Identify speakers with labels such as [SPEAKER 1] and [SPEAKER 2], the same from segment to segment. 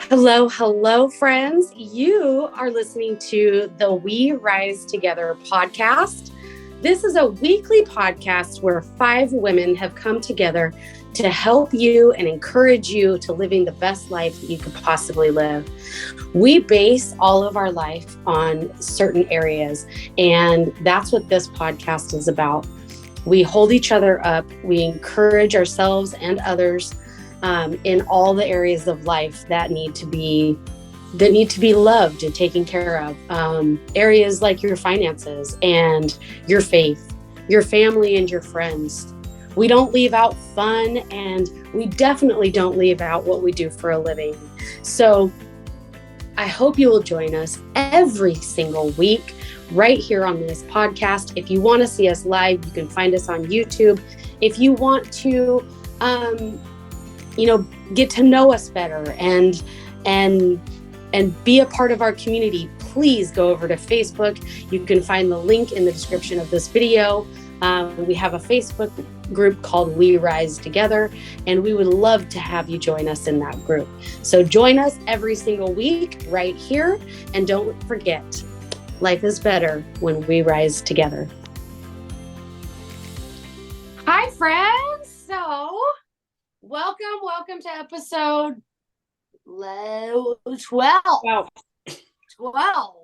[SPEAKER 1] Hello, hello, friends. You are listening to the We Rise Together podcast. This is a weekly podcast where 5 women have come together to help you and encourage you to living the best life that you could possibly live. We base all of our life on certain areas, and that's what this podcast is about. We hold each other up, we encourage ourselves and others in all the areas of life that need to be loved and taken care of. Areas like your finances and your faith, your family and your friends. We don't leave out fun, and we definitely don't leave out what we do for a living. So I hope you will join us every single week right here on this podcast. If you want to see us live, you can find us on YouTube. If you want to get to know us better and be a part of our community, please go over to Facebook. You can find the link in the description of this video. We have a Facebook group called We Rise Together, and we would love to have you join us in that group. So join us every single week right here, and don't forget, life is better when we rise together. Hi, friends. So welcome to episode 12.
[SPEAKER 2] Wow.
[SPEAKER 1] 12.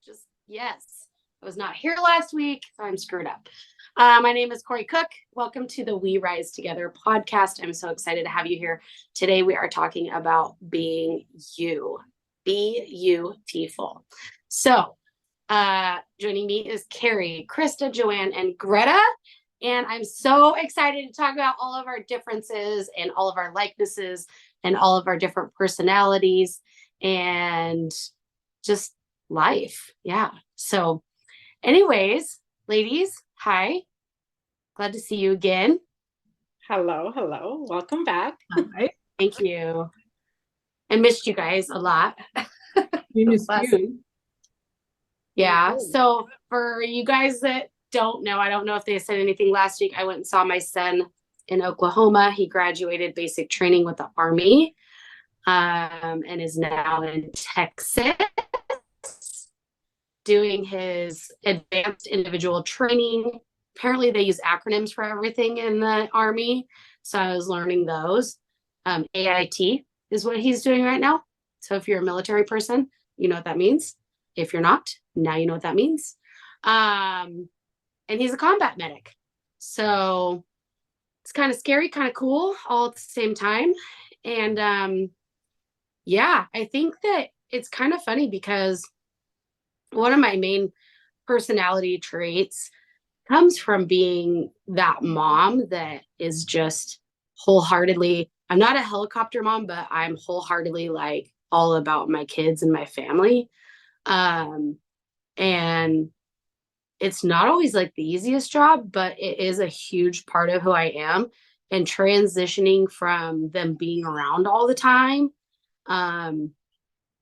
[SPEAKER 1] Just, yes. I was not here last week, so I'm screwed up. My name is Corey Cook. Welcome to the We Rise Together podcast. I'm so excited to have you here. Today we are talking about being you. Beautiful. So, joining me is Carrie, Krista, Joanne, and Greta. And I'm so excited to talk about all of our differences and all of our likenesses and all of our different personalities and just life. Yeah. So anyways, ladies, hi. Glad to see you again.
[SPEAKER 2] Hello. Welcome back.
[SPEAKER 1] Hi. Thank you. I missed you guys a lot.
[SPEAKER 2] We missed you.
[SPEAKER 1] Yeah. So for you guys that don't know, I don't know if they said anything last week. I went and saw my son in Oklahoma. He graduated basic training with the Army and is now in Texas doing his advanced individual training. Apparently they use acronyms for everything in the Army. So I was learning those. AIT is what he's doing right now. So if you're a military person, you know what that means. If you're not, now you know what that means. And he's a combat medic. So it's kind of scary, kind of cool all at the same time. And I think that it's kind of funny because one of my main personality traits comes from being that mom that is just wholeheartedly, I'm not a helicopter mom, but I'm wholeheartedly like all about my kids and my family. And it's not always like the easiest job, but it is a huge part of who I am, and transitioning from them being around all the time. And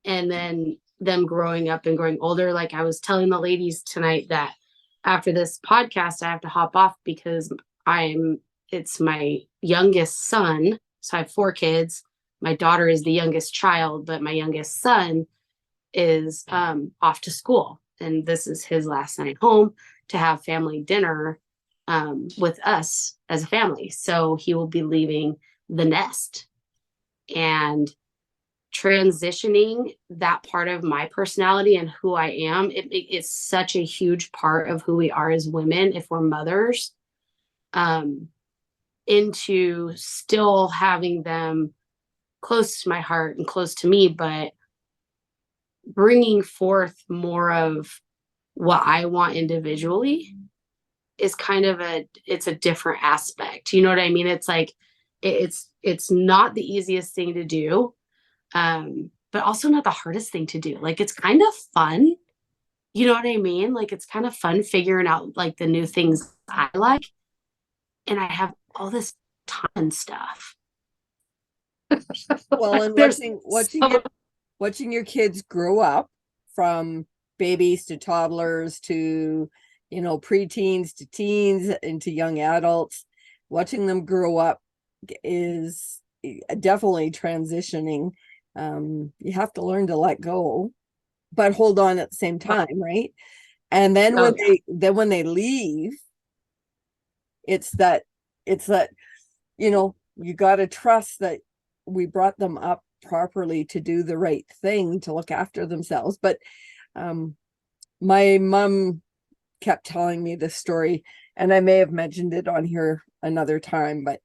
[SPEAKER 1] then them growing up and growing older. Like I was telling the ladies tonight that after this podcast, I have to hop off because it's my youngest son. So I have 4 kids. My daughter is the youngest child, but my youngest son is off to school. And this is his last night home to have family dinner with us as a family. So he will be leaving the nest. And transitioning that part of my personality and who I am, it's such a huge part of who we are as women, if we're mothers, into still having them close to my heart and close to me, but bringing forth more of what I want individually is kind of it's a different aspect. You know what I mean? It's like, it's not the easiest thing to do. But also not the hardest thing to do. Like, it's kind of fun. You know what I mean? Like, it's kind of fun figuring out like the new things I like. And I have all this ton stuff.
[SPEAKER 3] Well, and watching your kids grow up from babies to toddlers to, preteens to teens into young adults, watching them grow up is definitely transitioning You have to learn to let go, but hold on at the same time, right? And then when they leave, it's that you got to trust that we brought them up properly to do the right thing, to look after themselves. But my mom kept telling me this story, and I may have mentioned it on here another time, but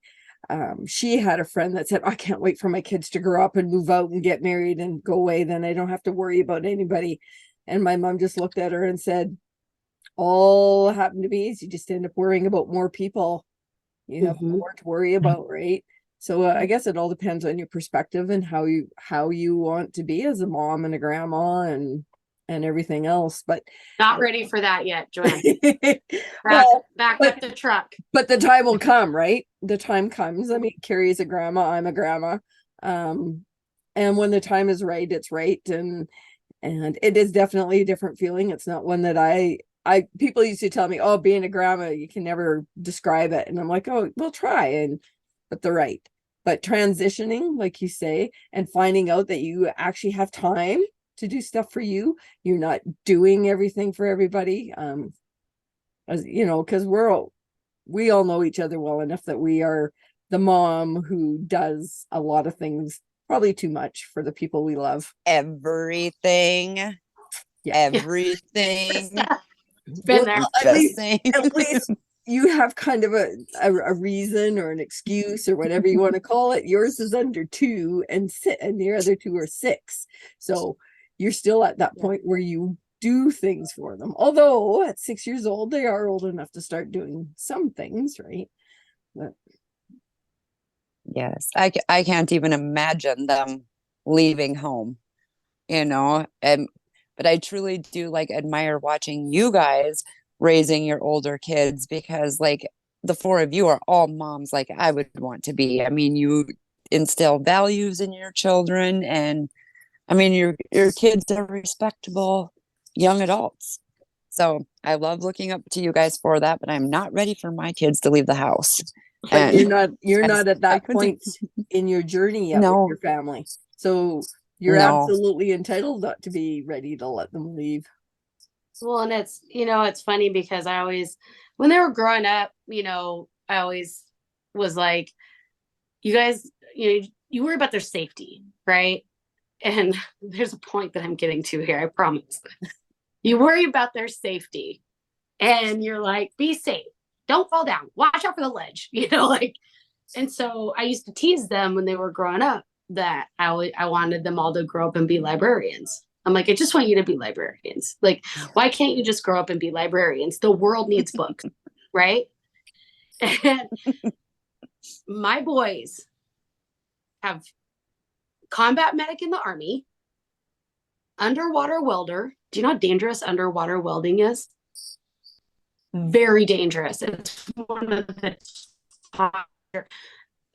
[SPEAKER 3] she had a friend that said, I can't wait for my kids to grow up and move out and get married and go away. Then I don't have to worry about anybody. And my mom just looked at her and said, all happened to be is you just end up worrying about more people. You have more to worry about, right? So I guess it all depends on your perspective and how you want to be as a mom and a grandma and everything else. But
[SPEAKER 1] not ready for that yet, Joanne. back up the truck.
[SPEAKER 3] But the time will come, right? The time comes. I mean, Carrie's a grandma, I'm a grandma. And when the time is right, it's right. And it is definitely a different feeling. It's not one that people used to tell me, oh, being a grandma, you can never describe it. And I'm like, oh, we'll try. But they're right. But transitioning, like you say, and finding out that you actually have time to do stuff for you. You're not doing everything for everybody. As you know, because we all know each other well enough that we are the mom who does a lot of things, probably too much for the people we love.
[SPEAKER 4] Everything.
[SPEAKER 1] Been there.
[SPEAKER 3] At least you have kind of a reason or an excuse or whatever you want to call it. Yours is under 2 and the other 2 are 6. So you're still at that point where you do things for them. Although at 6 years old, they are old enough to start doing some things, right? But
[SPEAKER 4] yes, I can't even imagine them leaving home, but I truly do admire watching you guys raising your older kids, because the 4 of you are all moms like I would want to be. I mean, you instill values in your children, and I mean, your kids are respectable young adults. So I love looking up to you guys for that, but I'm not ready for my kids to leave the house.
[SPEAKER 3] But you're not at that point in your journey yet with your family. So you're absolutely entitled not to be ready to let them leave.
[SPEAKER 1] Well, and it's funny because when they were growing up, I always was like, you guys, you worry about their safety, right? And there's a point that I'm getting to here, I promise. You worry about their safety and you're like, be safe. Don't fall down. Watch out for the ledge, and so I used to tease them when they were growing up that I wanted them all to grow up and be librarians. I'm like, I just want you to be librarians. Like, why can't you just grow up and be librarians? The world needs books, right? And my boys have combat medic in the Army, underwater welder. Do you know how dangerous underwater welding is? Very dangerous. It's one of the top.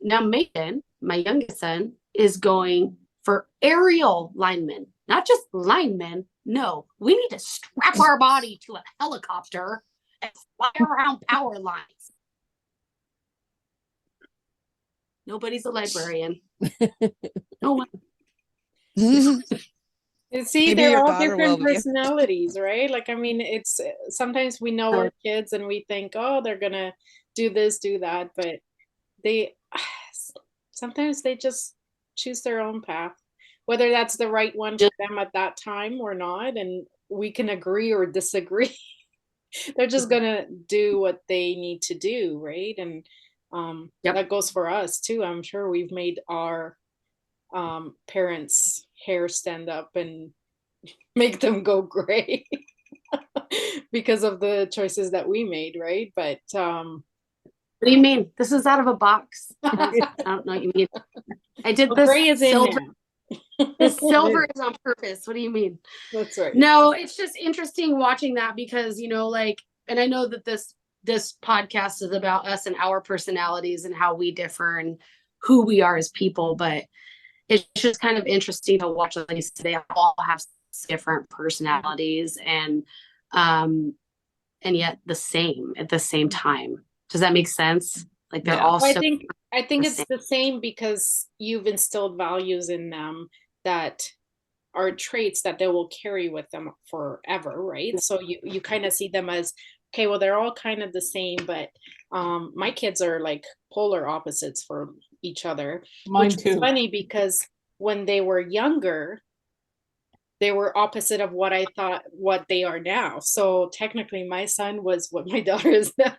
[SPEAKER 1] Now, Mason, my youngest son, is going for aerial lineman, not just linemen. No, we need to strap our body to a helicopter and fly around power lines. Nobody's a librarian. No one.
[SPEAKER 2] And see, they're all different personalities, right? I mean, it's sometimes we know our kids and we think, oh, they're gonna do this, do that, but sometimes they just choose their own path, whether that's the right one for them at that time or not, and we can agree or disagree. They're just gonna do what they need to do, right? And that goes for us too. I'm sure we've made our parents' hair stand up and make them go gray because of the choices that we made, right? But
[SPEAKER 1] what do you mean? This is out of a box. I don't know what you mean. I did this
[SPEAKER 2] gray is silver.
[SPEAKER 1] The silver is on purpose. What do you mean?
[SPEAKER 2] That's right.
[SPEAKER 1] No, it's just interesting watching that because, and I know that this podcast is about us and our personalities and how we differ and who we are as people, but it's just kind of interesting to watch. Like you said, they all have different personalities and yet the same at the same time. Does that make sense? They're all.
[SPEAKER 2] I think it's the same because you've instilled values in them that are traits that they will carry with them forever, right? So you kind of see them as, okay, well, they're all kind of the same, but my kids are like polar opposites for each other.
[SPEAKER 5] Mine
[SPEAKER 2] Which is
[SPEAKER 5] too.
[SPEAKER 2] funny because when they were younger, they were opposite of what I thought what they are now. So technically my son was what my daughter is now.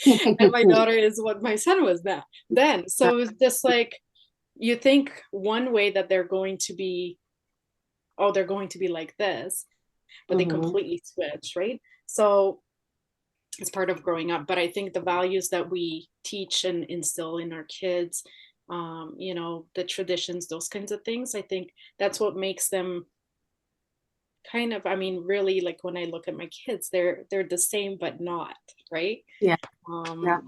[SPEAKER 2] And my daughter is what my son was then. So it's just like, you think one way that they're going to be, oh, they're going to be like this, but they completely switch, right? So it's part of growing up. But I think the values that we teach and instill in our kids, you know, the traditions, those kinds of things, I think that's what makes them kind of, I mean, really, like when I look at my kids, they're the same but not, right?
[SPEAKER 1] Yeah.
[SPEAKER 2] Yeah.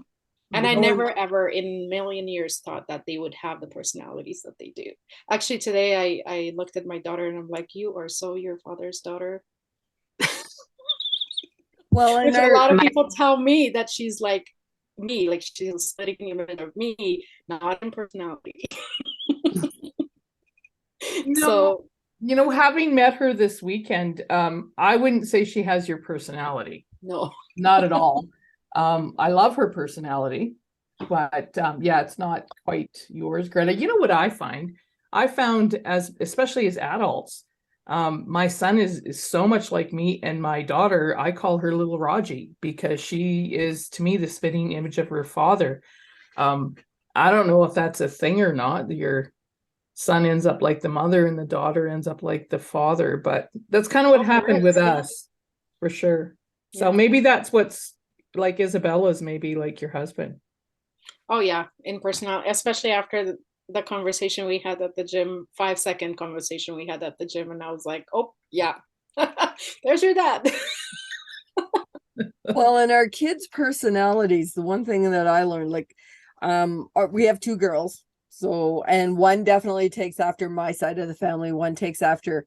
[SPEAKER 2] And I never ever in a million years thought that they would have the personalities that they do. Actually, today I looked at my daughter and I'm like, you are so your father's daughter.
[SPEAKER 3] Well,
[SPEAKER 2] Which a lot of people tell me that she's like me, like she's a splitting image of me, not in personality. So,
[SPEAKER 5] you know, having met her this weekend, I wouldn't say she has your personality.
[SPEAKER 2] no.
[SPEAKER 5] Not at all. I love her personality, but yeah, it's not quite yours, Greta. You know what I find? I found especially as adults, my son is so much like me, and my daughter, I call her little Raji because she is to me the spitting image of her father. I don't know if that's a thing or not. Your son ends up like the mother and the daughter ends up like the father, but that's kind of what happened with us, for sure. So maybe that's what's like Isabella's, maybe like your husband.
[SPEAKER 2] Oh yeah, in personality, especially after the conversation we had at the gym, 5-second conversation we had at the gym, and I was like, oh yeah, there's your dad.
[SPEAKER 3] Well, in our kids' personalities, the one thing that I learned, like, we have two girls, so, and one definitely takes after my side of the family, one takes after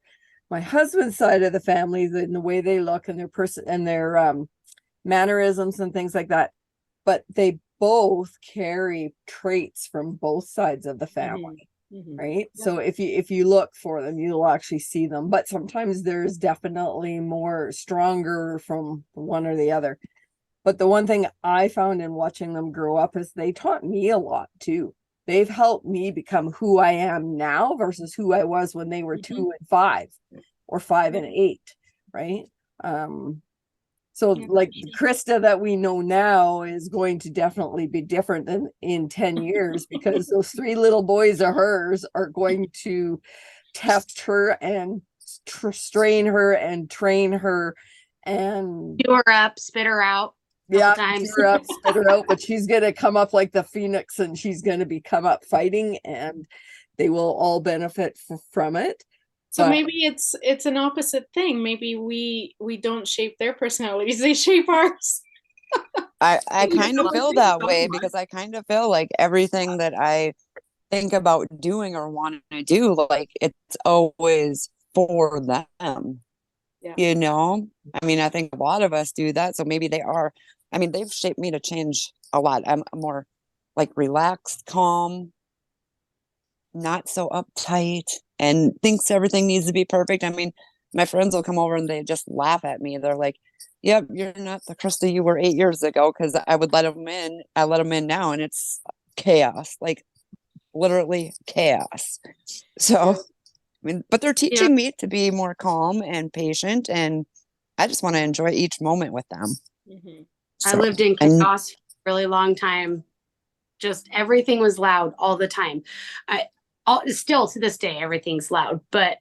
[SPEAKER 3] my husband's side of the family, in the way they look and their person and their mannerisms and things like that. But they both carry traits from both sides of the family. Right. Yeah. So if you look for them, you'll actually see them, but sometimes there's definitely more stronger from one or the other. But the one thing I found in watching them grow up is they taught me a lot too. They've helped me become who I am now versus who I was when they were 2 and 5 or 5 and 8. Right. So like Krista that we know now is going to definitely be different than in 10 years because those 3 little boys of hers are going to test her and strain her and train her and
[SPEAKER 1] chew her up, spit her out.
[SPEAKER 3] Yeah, chew her up, spit her out, but she's going to come up like the phoenix and she's going to come up fighting, and they will all benefit from it.
[SPEAKER 2] So maybe it's an opposite thing. Maybe we don't shape their personalities, they shape ours.
[SPEAKER 4] I kind of feel that way because I kind of feel like everything that I think about doing or want to do, like it's always for them. Yeah. You know, I mean, I think a lot of us do that. So maybe they are, I mean, they've shaped me to change a lot. I'm more like relaxed, calm, not so uptight, and thinks everything needs to be perfect. I mean, my friends will come over and they just laugh at me. They're like, yep, you're not the Krista you were 8 years ago, because I would let them in. I let them in now and it's chaos, like literally chaos. So, I mean, but they're teaching me to be more calm and patient, and I just want to enjoy each moment with them.
[SPEAKER 1] So, I lived in chaos for a really long time. Just everything was loud all the time. Still to this day, everything's loud, but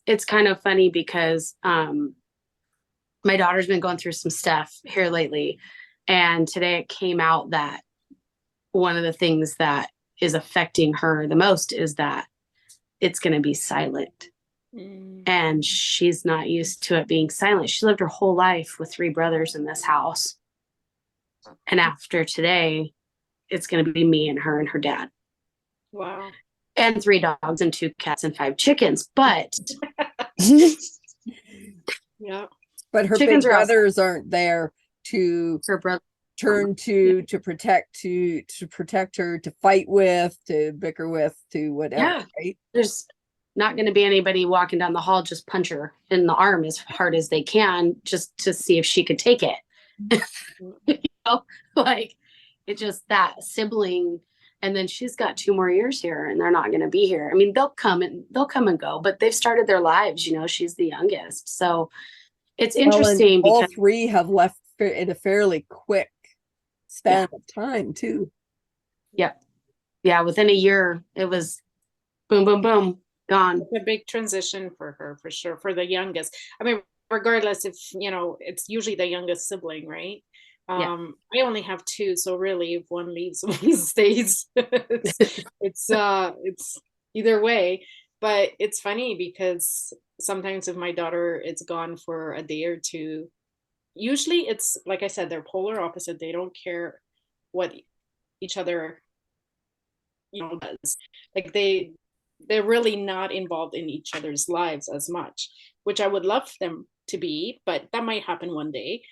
[SPEAKER 1] it's kind of funny because my daughter's been going through some stuff here lately. And today it came out that one of the things that is affecting her the most is that it's going to be silent. And she's not used to it being silent. She lived her whole life with 3 brothers in this house. And after today, it's going to be me and her dad.
[SPEAKER 2] Wow.
[SPEAKER 1] And 3 dogs and 2 cats and 5 chickens. But
[SPEAKER 2] yeah.
[SPEAKER 3] But her big brothers aren't there to turn to protect her, to fight with, to bicker with, to whatever.
[SPEAKER 1] Yeah.
[SPEAKER 3] Right?
[SPEAKER 1] not going to be anybody walking down the hall, just punch her in the arm as hard as they can just to see if she could take it. You know, like it just that sibling. And then she's got 2 more years here and they're not going to be here. I mean, they'll come and go, but they've started their lives, you know, she's the youngest. So it's interesting
[SPEAKER 3] all
[SPEAKER 1] because
[SPEAKER 3] 3 have left in a fairly quick span of time too.
[SPEAKER 1] Yeah, within a year, it was boom, boom, boom, gone.
[SPEAKER 2] It's a big transition for her, for sure, for the youngest. I mean, regardless if, you know, it's usually the youngest sibling, right? I only have 2, so really if one leaves, one stays. it's either way. But it's funny because sometimes if my daughter is gone for a day or 2, usually it's like I said, they're polar opposite. They don't care what each other, you know, does. Like they're really not involved in each other's lives as much, which I would love them to be, but that might happen one day.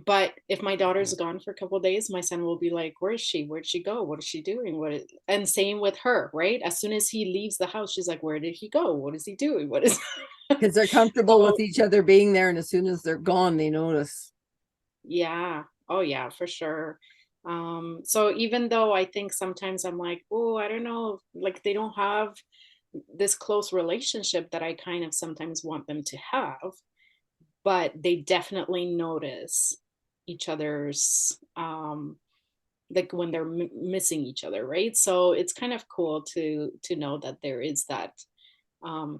[SPEAKER 2] But if my daughter's gone for a couple of days, my son will be like, where is she? Where'd she go? What is she doing? And same with her, right? As soon as he leaves the house, she's like, where did he go? What is he doing? What is
[SPEAKER 3] Because they're comfortable with each other being there, and as soon as they're gone, they notice.
[SPEAKER 2] Yeah. Oh yeah, for sure. So even though I think sometimes I'm like, oh, I don't know, like they don't have this close relationship that I kind of sometimes want them to have, but they definitely notice each other's like when they're missing each other, right? So it's kind of cool to know that there is that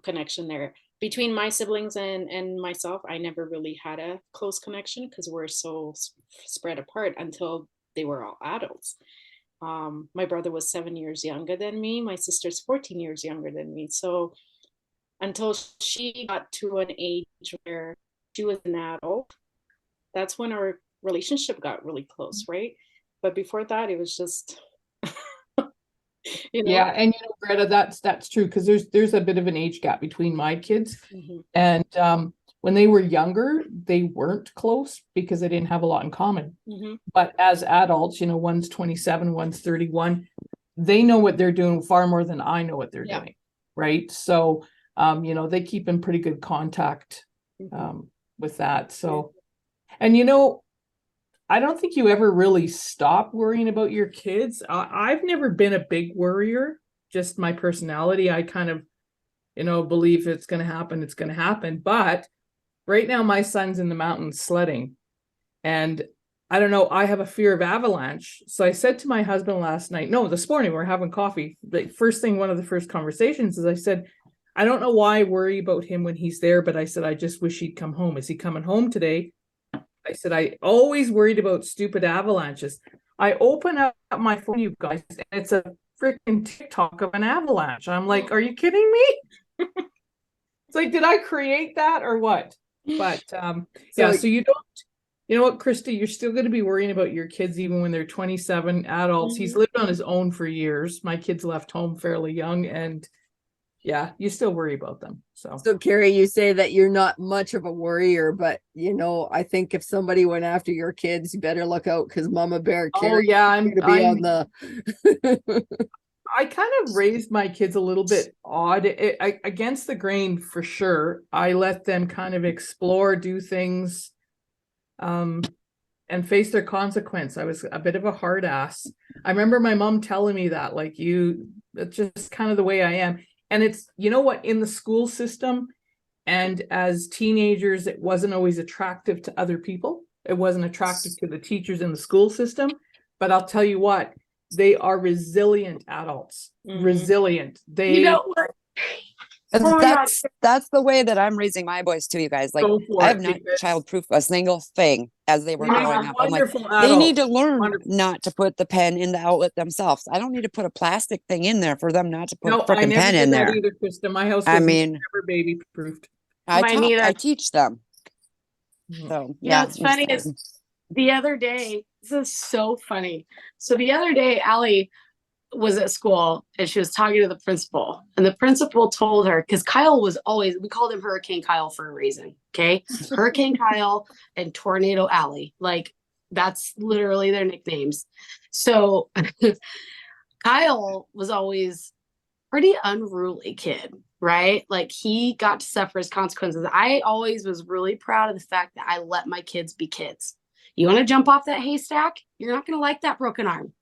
[SPEAKER 2] connection there between my siblings and myself. I never really had a close connection because we're so spread apart until they were all adults. My brother was 7 years younger than me. My sister's 14 years younger than me. So until she got to an age where she was an adult, that's when our relationship got really close, right? But before that, it was just, you know.
[SPEAKER 5] Yeah, and you know, Greta, that's true, because there's a bit of an age gap between my kids. And when they were younger, they weren't close because they didn't have a lot in common. But as adults, you know, one's 27, one's 31, they know what they're doing far more than I know what they're doing, right? So you know, they keep in pretty good contact with that. So, and you know, I don't think you ever really stop worrying about your kids. I've never been a big worrier, just my personality. I kind of, you know, believe it's going to happen, it's going to happen. But right now, my son's in the mountains sledding. And I don't know, I have a fear of avalanche. So I said to my husband last night, no, this morning, we're having coffee. The first thing, one of the first conversations is I said, I don't know why I worry about him when he's there, but I said, I just wish he'd come home. Is he coming home today? I said, I always worried about stupid avalanches. I open up my phone, you guys, and it's a freaking TikTok of an avalanche. I'm like, are you kidding me? It's like, did I create that or what? But yeah, so you don't, you know what, Christy, you're still going to be worrying about your kids even when they're 27 adults. He's lived on his own for years. My kids left home fairly young, and yeah, you still worry about them. So
[SPEAKER 3] Carrie, you say that you're not much of a worrier, but you know, I think if somebody went after your kids, you better look out, because Mama Bear Carrie
[SPEAKER 5] I'm
[SPEAKER 3] to be on the
[SPEAKER 5] I kind of raised my kids a little bit odd, against the grain for sure. I let them kind of explore, do things, and face their consequence. I was a bit of a hard ass. I remember my mom telling me that, like, that's just kind of the way I am. And it's, you know what, in the school system and as teenagers, it wasn't always attractive to other people. It wasn't attractive to the teachers in the school system. But I'll tell you what, they are resilient adults. Resilient.
[SPEAKER 1] You know what?
[SPEAKER 4] And that's the way that I'm raising my boys too, you guys. Like, I have not child-proof a single thing as they were growing up. I'm like, they need to learn not to put the pen in the outlet themselves. I don't need to put a plastic thing in there for them not to put a freaking pen in there.
[SPEAKER 5] Either, Krista. My house
[SPEAKER 4] I mean,
[SPEAKER 5] never baby proofed.
[SPEAKER 4] I teach them. So yeah,
[SPEAKER 1] it's funny. Is the other day, this is so funny. So the other day, Allie was at school and she was talking to the principal, and the principal told her, because Kyle was always, we called him Hurricane Kyle for a reason. Okay. Hurricane Kyle and Tornado Allie. Like, that's literally their nicknames. So Kyle was always pretty unruly kid, right? Like he got to suffer his consequences. I always was really proud of the fact that I let my kids be kids. You want to jump off that haystack? You're not going to like that broken arm.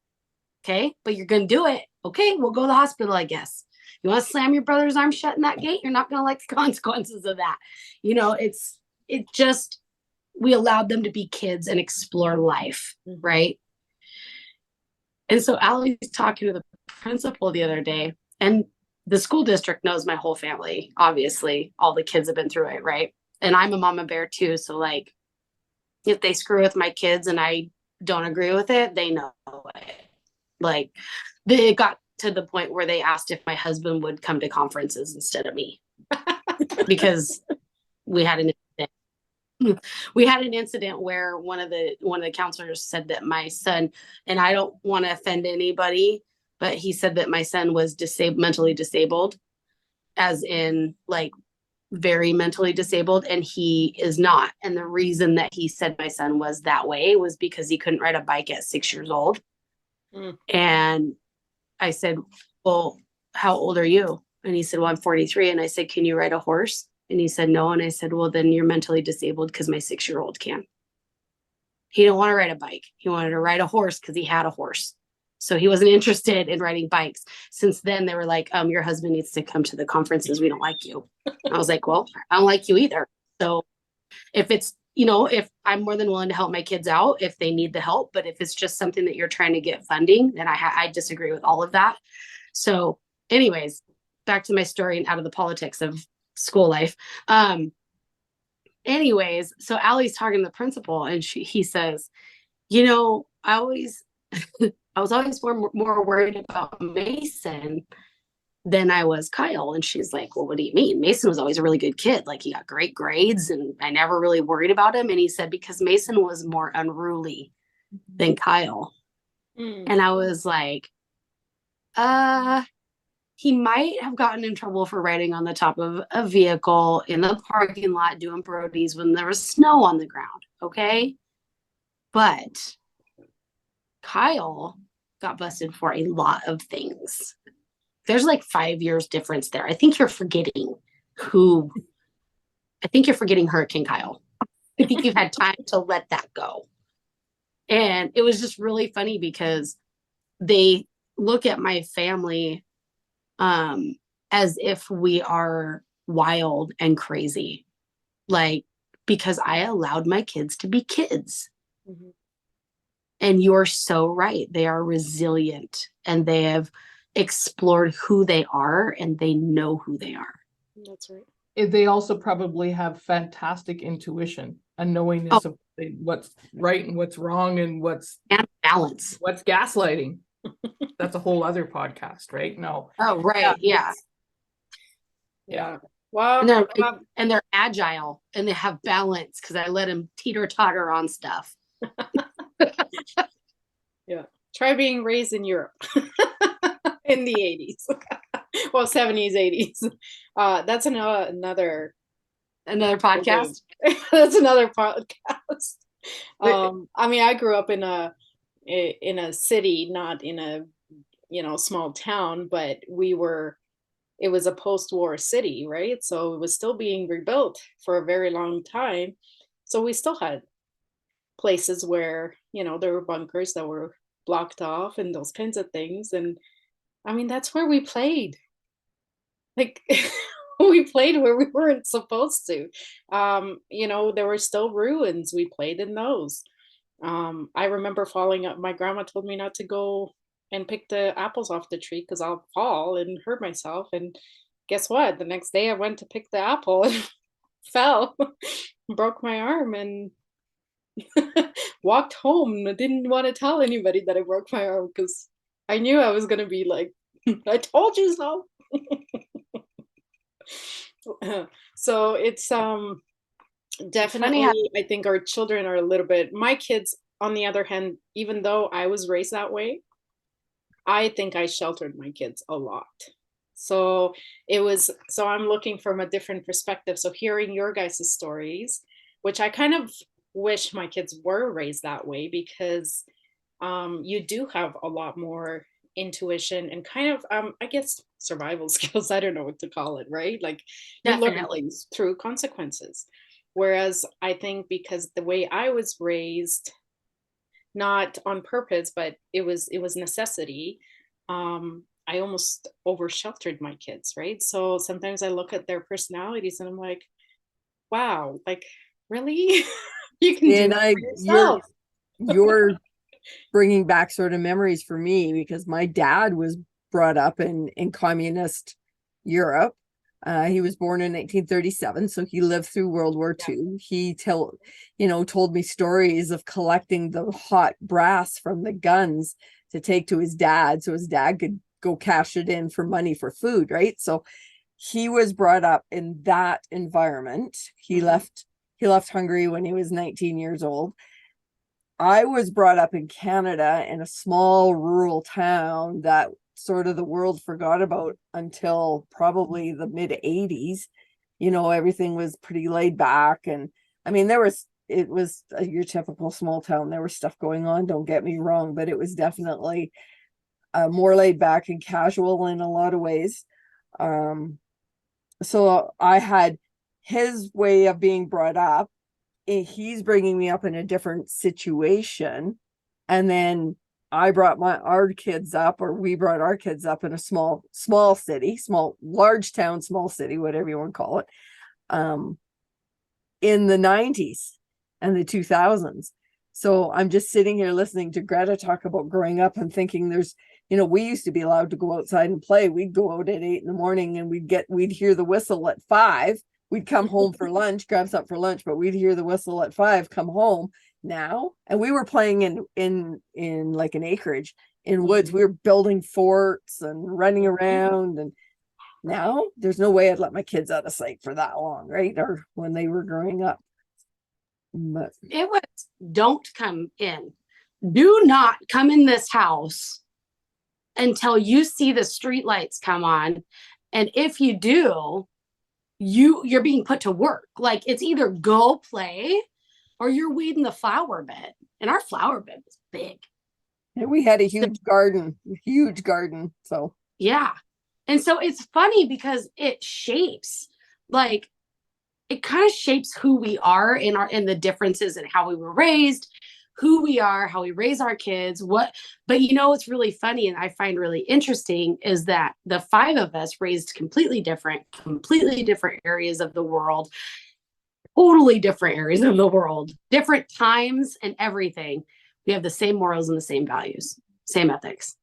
[SPEAKER 1] Okay. But you're going to do it. Okay. We'll go to the hospital, I guess. You want to slam your brother's arm shut in that gate? You're not going to like the consequences of that. You know, it just, we allowed them to be kids and explore life. Right. And so Allie's talking to the principal the other day, and the school district knows my whole family. Obviously, all the kids have been through it, right? And I'm a mama bear too. So, like, if they screw with my kids and I don't agree with it, they know it. Like, it got to the point where they asked if my husband would come to conferences instead of me because we had an incident where one of the counselors said that my son, and I don't want to offend anybody, but he said that my son was mentally disabled, as in like very mentally disabled, and he is not. And the reason that he said my son was that way was because he couldn't ride a bike at 6 years old. And I said, well, how old are you? And he said, well, I'm 43. And I said, can you ride a horse? And he said, no. And I said, well, then you're mentally disabled because my 6-year-old can. He didn't want to ride a bike. He wanted to ride a horse because he had a horse. So he wasn't interested in riding bikes. Since then, they were like, your husband needs to come to the conferences. We don't like you. I was like, well, I don't like you either. So if it's, if I'm more than willing to help my kids out if they need the help, but if it's just something that you're trying to get funding, then I disagree with all of that. So anyways, back to my story and out of the politics of school life. Anyways, so Allie's talking to the principal, and he says, I was always more worried about Mason than I was Kyle. And she's like, well, what do you mean? Mason was always a really good kid. Like, he got great grades and I never really worried about him. And he said, because Mason was more unruly than Kyle. And I was like, he might have gotten in trouble for riding on the top of a vehicle in the parking lot doing Brodies when there was snow on the ground. Okay. But Kyle got busted for a lot of things. There's like 5 years difference there. I think you're forgetting Hurricane Kyle. I think you've had time to let that go. And it was just really funny because they look at my family as if we are wild and crazy, like, because I allowed my kids to be kids. And you're so right. They are resilient and they have explored who they are and they know who they are.
[SPEAKER 2] That's right.
[SPEAKER 5] They also probably have fantastic intuition and knowingness of what's right and what's wrong and
[SPEAKER 1] and balance.
[SPEAKER 5] What's gaslighting. That's a whole other podcast, right? No.
[SPEAKER 1] Oh, right. Yeah. Well, and they're agile and they have balance because I let them teeter totter on stuff.
[SPEAKER 2] Yeah. Try being raised in Europe in the 80s. Well, 70s, 80s. That's another
[SPEAKER 1] podcast.
[SPEAKER 2] That's another podcast. I mean, I grew up in a city, not in a small town, but it was a post-war city, right? So it was still being rebuilt for a very long time. So we still had places where, there were bunkers that were blocked off and those kinds of things. And I mean, that's where we played. Like, we played where we weren't supposed to. There were still ruins. We played in those. I remember falling up. My grandma told me not to go and pick the apples off the tree because I'll fall and hurt myself. And guess what? The next day I went to pick the apple and fell, broke my arm, and walked home. I didn't want to tell anybody that I broke my arm because I knew I was going to be like, I told you so. So it's definitely, I think our children are a little bit, my kids, on the other hand, even though I was raised that way, I think I sheltered my kids a lot. So I'm looking from a different perspective. So hearing your guys' stories, which I kind of wish my kids were raised that way, because you do have a lot more intuition and kind of I guess survival skills. I don't know what to call it, right? Like you learn
[SPEAKER 1] Definitely.
[SPEAKER 2] things through consequences. Whereas I think because the way I was raised, not on purpose, but it was necessity. I almost over sheltered my kids, right? So sometimes I look at their personalities and I'm like, wow, like really? You can do
[SPEAKER 3] And
[SPEAKER 2] it
[SPEAKER 3] I,
[SPEAKER 2] for yourself.
[SPEAKER 3] you're bringing back sort of memories for me, because my dad was brought up in communist Europe. He was born in 1937, so he lived through World War II. He told me stories of collecting the hot brass from the guns to take to his dad, so his dad could go cash it in for money for food, right? So he was brought up in that environment. He left Hungary when he was 19 years old. I was brought up in Canada in a small rural town that sort of the world forgot about until probably the mid 80s. Everything was pretty laid back. And I mean, it was your typical small town. There was stuff going on, don't get me wrong, but it was definitely more laid back and casual in a lot of ways. So I had his way of being brought up. He's bringing me up in a different situation, and then we brought our kids up in a small city, large town, small city, whatever you want to call it, in the 90s and the 2000s. So I'm just sitting here listening to Greta talk about growing up and thinking we used to be allowed to go outside and play. We'd go out at 8 a.m. and we'd hear the whistle at 5. We'd come home for lunch, grab something for lunch, but we'd hear the whistle at 5, come home now. And we were playing in like an acreage in woods. We were building forts and running around. And now there's no way I'd let my kids out of sight for that long, right? Or when they were growing up. But
[SPEAKER 1] It was, don't come in. Do not come in this house until you see the street lights come on. And if you do, you're being put to work. Like it's either go play or you're weeding the flower bed. And our flower bed was big.
[SPEAKER 3] and we had a huge garden. So
[SPEAKER 1] Yeah. And so it's funny because it shapes, like it kind of shapes who we are in the differences in how we were raised, who we are, how we raise our kids, but what's really funny and I find really interesting is that the 5 of us raised completely different areas of the world, totally different areas of the world, different times and everything. We have the same morals and the same values, same ethics.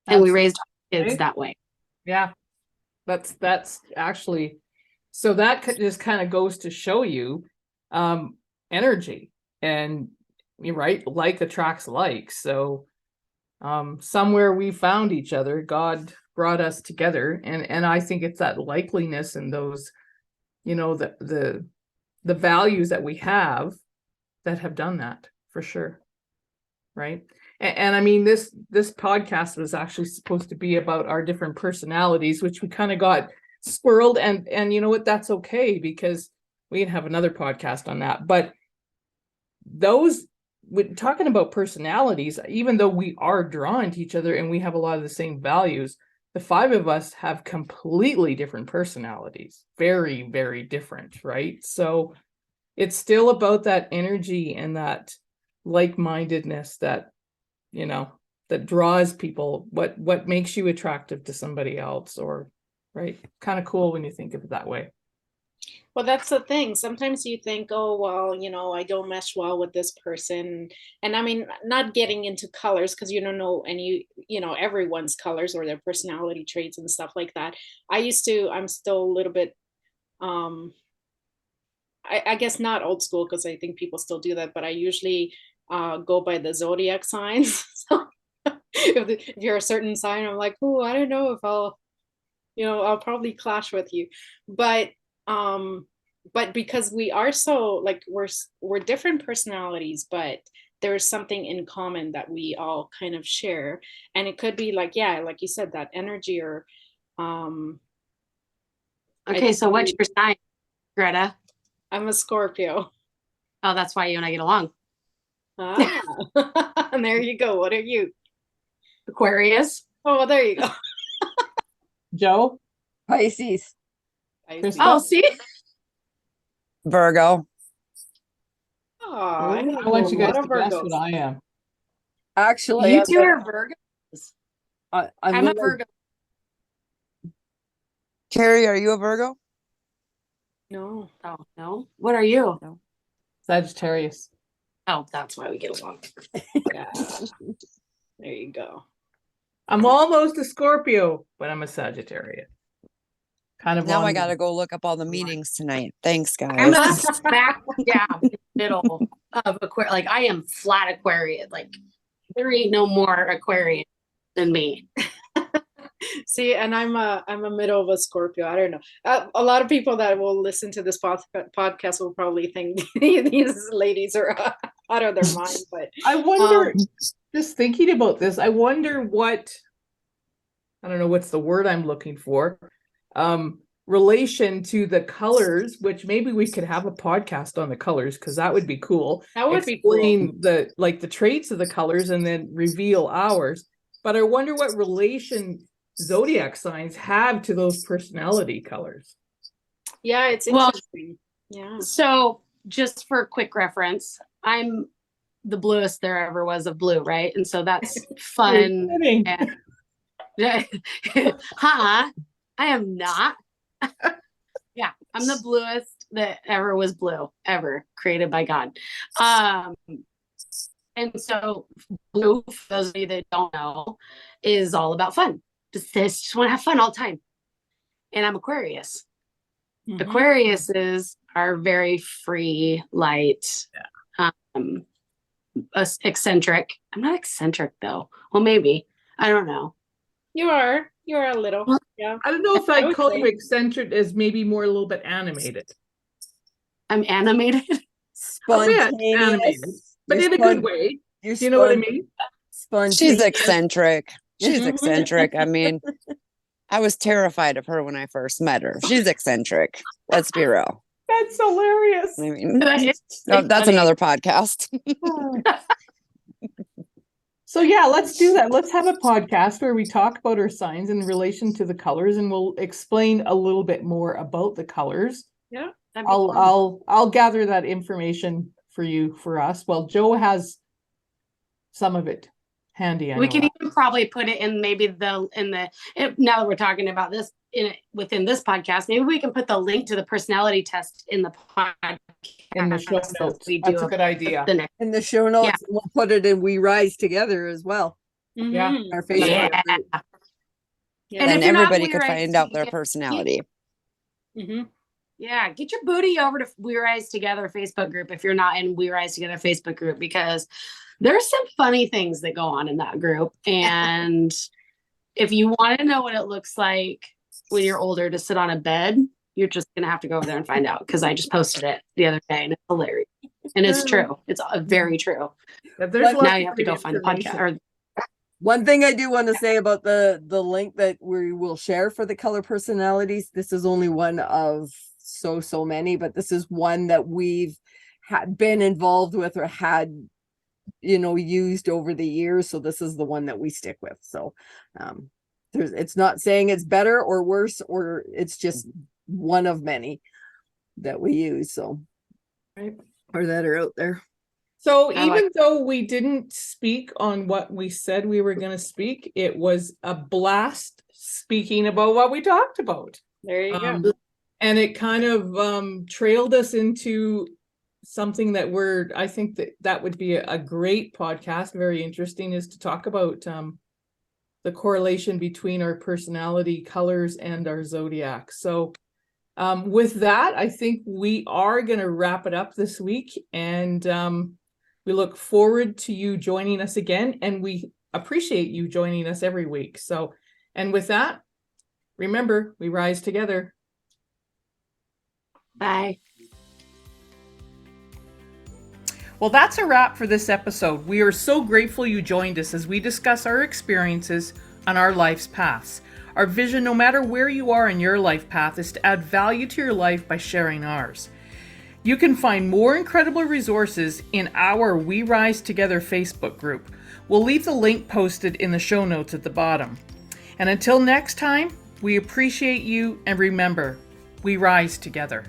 [SPEAKER 1] And we raised our kids that way.
[SPEAKER 5] Yeah. That's actually, so that just kind of goes to show you energy, and you're right, like attracts like. So somewhere we found each other, God brought us together, and I think it's that likeliness and those, the values that we have that have done that for sure, right? And I mean, this podcast was actually supposed to be about our different personalities, which we kind of got squirreled, and you know what, that's okay, because we can have another podcast on that. But talking about personalities, even though we are drawn to each other and we have a lot of the same values, the 5 of us have completely different personalities, very, very different, right? So it's still about that energy and that like-mindedness that that draws people, what makes you attractive to somebody else, or right? Kind of cool when you think of it that way.
[SPEAKER 2] Well, that's the thing. Sometimes you think, oh, well, I don't mesh well with this person. And I mean, not getting into colors because you don't know everyone's colors or their personality traits and stuff like that. I'm still a little bit, I guess not old school because I think people still do that, but I usually go by the zodiac signs. So if you're a certain sign, I'm like, oh, I don't know if I'll probably clash with you. But because we are so like we're different personalities, but there's something in common that we all kind of share. And it could be like, yeah, like you said, that energy or
[SPEAKER 1] Okay, so what's your sign, Greta?
[SPEAKER 2] I'm a Scorpio.
[SPEAKER 1] Oh, that's why you and I get along.
[SPEAKER 2] And there you go. What are you?
[SPEAKER 1] Aquarius.
[SPEAKER 2] Oh, there you go.
[SPEAKER 5] Joe?
[SPEAKER 3] Pisces.
[SPEAKER 5] Krista?
[SPEAKER 1] Oh, see?
[SPEAKER 4] Virgo.
[SPEAKER 2] Oh, I
[SPEAKER 3] Ooh.
[SPEAKER 2] have
[SPEAKER 5] I want
[SPEAKER 2] a
[SPEAKER 5] you guys
[SPEAKER 2] lot
[SPEAKER 5] to
[SPEAKER 2] of
[SPEAKER 5] guess
[SPEAKER 2] Virgos.
[SPEAKER 5] what I am.
[SPEAKER 3] Actually,
[SPEAKER 1] You two are Virgos.
[SPEAKER 3] I'm
[SPEAKER 1] I'm a
[SPEAKER 3] gonna-
[SPEAKER 1] Virgo.
[SPEAKER 4] Carrie, are you a Virgo?
[SPEAKER 2] No.
[SPEAKER 1] Oh, no. What are you?
[SPEAKER 5] Sagittarius.
[SPEAKER 1] Oh, that's why we get along.
[SPEAKER 2] Yeah. There you go.
[SPEAKER 5] I'm almost a Scorpio, but I'm a Sagittarius. Kind of
[SPEAKER 4] Now I
[SPEAKER 5] on
[SPEAKER 4] gotta go look up all the meetings tonight. Thanks,
[SPEAKER 1] I'm
[SPEAKER 4] guys.
[SPEAKER 1] a smack dab in the middle of Aquarius. Like, I am flat Aquarius. Like, there ain't no more Aquarius than me.
[SPEAKER 2] See, and I'm a middle of a Scorpio. I don't know. A lot of people that will listen to this podcast will probably think these ladies are out of their mind. But
[SPEAKER 5] I wonder, just thinking about this, I wonder what, I don't know what's the word I'm looking for, relation to the colors, which maybe we could have a podcast on the colors, because that would be cool.
[SPEAKER 2] that would be cool.
[SPEAKER 5] Explain the traits of the colors and then reveal ours. But I wonder what relation zodiac signs have to those personality colors.
[SPEAKER 2] Yeah, it's
[SPEAKER 1] Well,
[SPEAKER 2] interesting. Yeah.
[SPEAKER 1] So, just for quick reference, I'm the bluest there ever was of blue, right? And so that's fun.
[SPEAKER 5] You're kidding.
[SPEAKER 1] Huh? I am not. Yeah, I'm the bluest that ever was blue, ever created by God. And so blue, for those of you that don't know, is all about fun. Just want to have fun all the time. And I'm Aquarius.
[SPEAKER 2] Mhm.
[SPEAKER 1] Aquariuses are very free, light, eccentric. I'm not eccentric though. Well, maybe. I don't know.
[SPEAKER 2] You are a little. Yeah.
[SPEAKER 5] I don't know if
[SPEAKER 2] I
[SPEAKER 5] I'd
[SPEAKER 2] would
[SPEAKER 5] call
[SPEAKER 2] say.
[SPEAKER 5] you eccentric as maybe more a little bit animated.
[SPEAKER 1] I'm animated.
[SPEAKER 3] spontaneous.
[SPEAKER 5] animated, but
[SPEAKER 3] You're
[SPEAKER 5] in a good
[SPEAKER 3] spon-
[SPEAKER 5] way.
[SPEAKER 3] You're
[SPEAKER 5] Do you know what I mean?
[SPEAKER 4] She's
[SPEAKER 3] Spontaneous.
[SPEAKER 4] eccentric. She's
[SPEAKER 2] Mhm.
[SPEAKER 4] eccentric. I mean, I was terrified of her when I first met her. She's eccentric. Let's be real.
[SPEAKER 5] That's hilarious.
[SPEAKER 4] I mean,
[SPEAKER 1] It's
[SPEAKER 4] that's
[SPEAKER 1] funny.
[SPEAKER 4] another podcast.
[SPEAKER 5] So yeah, let's do that. Let's have a podcast where we talk about our signs in relation to the colors, and we'll explain a little bit more about the colors.
[SPEAKER 2] Yeah.
[SPEAKER 1] That'd be fun.
[SPEAKER 5] I'll gather that information for us. Well, Joe has some of it handy. I
[SPEAKER 1] We
[SPEAKER 5] know
[SPEAKER 1] can
[SPEAKER 5] that.
[SPEAKER 1] even probably put it in maybe now that we're talking about this within this podcast, maybe we can put the link to the personality test in the podcast.
[SPEAKER 5] In the show notes.
[SPEAKER 1] We
[SPEAKER 5] That's
[SPEAKER 1] do
[SPEAKER 5] a good idea.
[SPEAKER 1] the next.
[SPEAKER 3] In the show notes,
[SPEAKER 1] Yeah.
[SPEAKER 3] we'll put it in We Rise Together as well.
[SPEAKER 5] Yeah.
[SPEAKER 2] Mhm.
[SPEAKER 3] Our Facebook
[SPEAKER 1] Yeah.
[SPEAKER 3] group.
[SPEAKER 2] Yeah.
[SPEAKER 1] And
[SPEAKER 4] Then
[SPEAKER 1] if you're not
[SPEAKER 4] everybody
[SPEAKER 1] We
[SPEAKER 4] could
[SPEAKER 1] Rise
[SPEAKER 4] find out their
[SPEAKER 1] Together-
[SPEAKER 4] personality.
[SPEAKER 2] Mhm.
[SPEAKER 1] Yeah, get your booty over to We Rise Together Facebook group if you're not in We Rise Together Facebook group, because there's some funny things that go on in that group. And if you want to know what it looks like when you're older to sit on a bed, you're just gonna have to go over there and find out, because I just posted it the other day and it's hilarious. And it's true. It's very true.
[SPEAKER 5] Yeah, there's
[SPEAKER 3] But
[SPEAKER 5] lots
[SPEAKER 1] Now
[SPEAKER 5] of
[SPEAKER 1] you have to
[SPEAKER 5] good
[SPEAKER 1] go find the
[SPEAKER 5] information.
[SPEAKER 1] podcast. Or
[SPEAKER 3] One thing I do want to say about the link that we will share for the color personalities, this is only one of so many, but this is one that we've been involved with or had used over the years, so this is the one that we stick with. So it's not saying it's better or worse, or it's just one of many that we use, so
[SPEAKER 5] Right.
[SPEAKER 3] or that are out there.
[SPEAKER 5] So
[SPEAKER 1] I
[SPEAKER 5] even though we didn't speak on what we said we were going to speak, it was a blast speaking about what we talked about.
[SPEAKER 2] There you go.
[SPEAKER 5] And it kind of trailed us into something that I think that would be a great podcast, very interesting, is to talk about the correlation between our personality colors and our zodiac. So with that, I think we are going to wrap it up this week, and we look forward to you joining us again, and we appreciate you joining us every week. So, and with that, remember, we rise together.
[SPEAKER 1] bye.
[SPEAKER 5] Well, that's a wrap for this episode. We are so grateful you joined us as we discuss our experiences on our life's paths. Our vision, no matter where you are in your life path, is to add value to your life by sharing ours. You can find more incredible resources in our We Rise Together Facebook group. We'll leave the link posted in the show notes at the bottom. And until next time, we appreciate you, and remember, we rise together.